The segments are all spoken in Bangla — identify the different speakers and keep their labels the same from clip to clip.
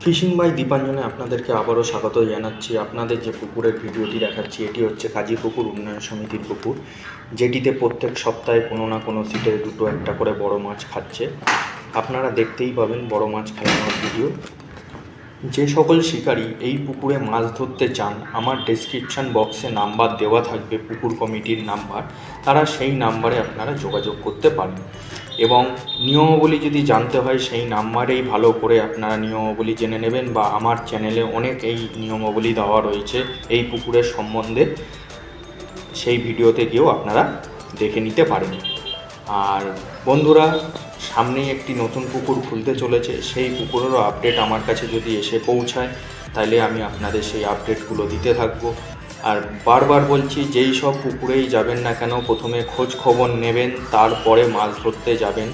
Speaker 1: ফিশিং বাই দীপাঞ্জনে আপনাদেরকে আবারও স্বাগত জানাচ্ছি। আপনাদের যে পুকুরের ভিডিওটি দেখাচ্ছি এটি হচ্ছে কাজীপুকুর উন্নয়ন সমিতির পুকুর, যেটিতে প্রত্যেক সপ্তাহে কোনো না কোনো সিটে দুটো একটা করে বড় মাছ খাচ্ছে। আপনারা দেখতেই পাবেন বড় মাছ খেলানোর ভিডিও। যে সকল শিকারী এই পুকুরে মাছ ধরতে চান, আমার ডেসক্রিপশান বক্সে নাম্বার দেওয়া থাকবে, পুকুর কমিটির নাম্বার, তারা সেই নাম্বারে আপনারা যোগাযোগ করতে পারেন। এবং নিয়মাবলী যদি জানতে হয় সেই নাম্বারেই ভালো করে আপনারা নিয়মাবলী জেনে নেবেন, বা আমার চ্যানেলে অনেক এই নিয়মাবলী দেওয়া রয়েছে এই পুকুরের সম্বন্ধে, সেই ভিডিওতে গিয়েও আপনারা দেখে নিতে পারেন। আর বন্ধুরা, সামনেই একটি নতুন পুকুর খুলতে চলেছে, সেই পুকুরেরও আপডেট আমার কাছে যদি এসে পৌঁছায় তাহলে আমি আপনাদের সেই আপডেটগুলো দিতে থাকব। আর বারবার বলছি, যেই সব পুকুরেই যাবেন না কেন প্রথমে খোঁজ খবর নেবেন, তারপরে মাছ ধরতে যাবেন।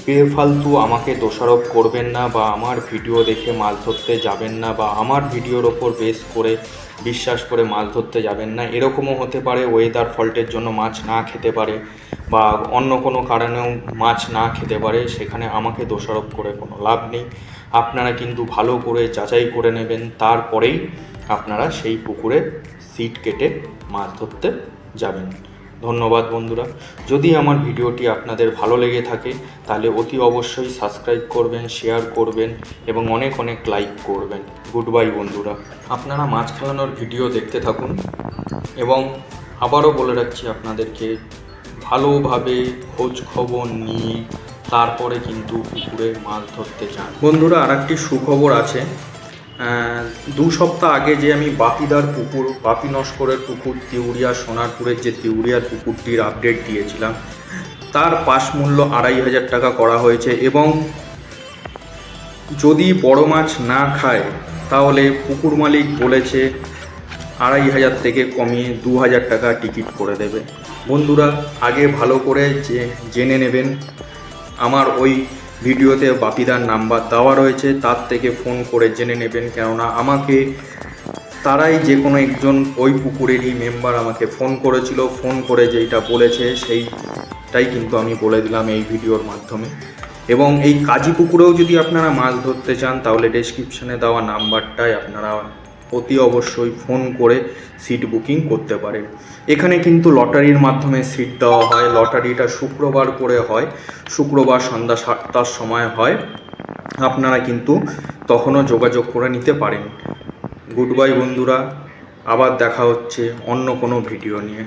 Speaker 1: বেফালতু আমাকে দোষারোপ করবেন না, বা আমার ভিডিও দেখে মাছ ধরতে যাবেন না, বা আমার ভিডিওর ওপর বেস করে বিশ্বাস করে মাছ ধরতে যাবেন না। এরকমও হতে পারে ওয়েদার ফল্টের জন্য মাছ না খেতে পারে, বা অন্য কোনো কারণেও মাছ না খেতে পারে, সেখানে আমাকে দোষারোপ করে কোনো লাভ নেই। আপনারা কিন্তু ভালো করে যাচাই করে নেবেন, তারপরেই আপনারা সেই পুকুরে সিট কেটে মাছ ধরতে যাবেন। ধন্যবাদ বন্ধুরা। যদি আমার ভিডিওটি আপনাদের ভালো লেগে থাকে তাহলে অতি অবশ্যই সাবস্ক্রাইব করবেন, শেয়ার করবেন এবং অনেক অনেক লাইক করবেন। গুড বাই বন্ধুরা। আপনারা মাছ খেলানোর ভিডিও দেখতে থাকুন, এবং আবারও বলে রাখছি আপনাদেরকে, ভালোভাবে খোঁজ খবর নিয়ে তারপরে কিন্তু পুকুরে মাছ ধরতে যান। বন্ধুরা, আর একটি সুখবর আছে। 2 সপ্তাহ আগে যে আমি বাপিদার পুকুর, বাপি নস্করের পুকুর, তিউরিয়া সোনারপুরের যে তিউরিয়ার পুকুরটির আপডেট দিয়েছিলাম, তার পাস মূল্য 2500 টাকা করা হয়েছে। এবং যদি বড় মাছ না খায় তাহলে পুকুর মালিক বলেছে 2500 থেকে কমিয়ে 2000 টাকা টিকিট করে দেবে। বন্ধুরা, আগে ভালো করে জেনে নেবেন। আমার ওই ভিডিওতে বাপিদার নাম্বার দেওয়া রয়েছে, তার থেকে ফোন করে জেনে নেবেন। কেননা আমাকে তারাই, যে কোনো একজন ওই পুকুরেরই মেম্বার আমাকে ফোন করেছিল, ফোন করে যেইটা বলেছে সেইটাই কিন্তু আমি বলে দিলাম এই ভিডিওর মাধ্যমে। এবং এই কাজী পুকুরেও যদি আপনারা মাছ ধরতে চান তাহলে ডেসক্রিপশানে দেওয়া নাম্বারটায় আপনারা অতি অবশ্যই ফোন করে সিট বুকিং করতে পারেন। এখানে কিন্তু লটারির মাধ্যমে সিট দেওয়া হয়। লটারিটা শুক্রবার করে হয়, শুক্রবার সন্ধ্যা 7টার সময় হয়। আপনারা কিন্তু তখনও যোগাযোগ করে নিতে পারেন। গুড বাই বন্ধুরা, আবার দেখা হচ্ছে অন্য কোনো ভিডিও নিয়ে।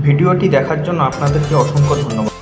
Speaker 1: ভিডিওটি দেখার জন্য আপনাদেরকে অসংখ্য ধন্যবাদ।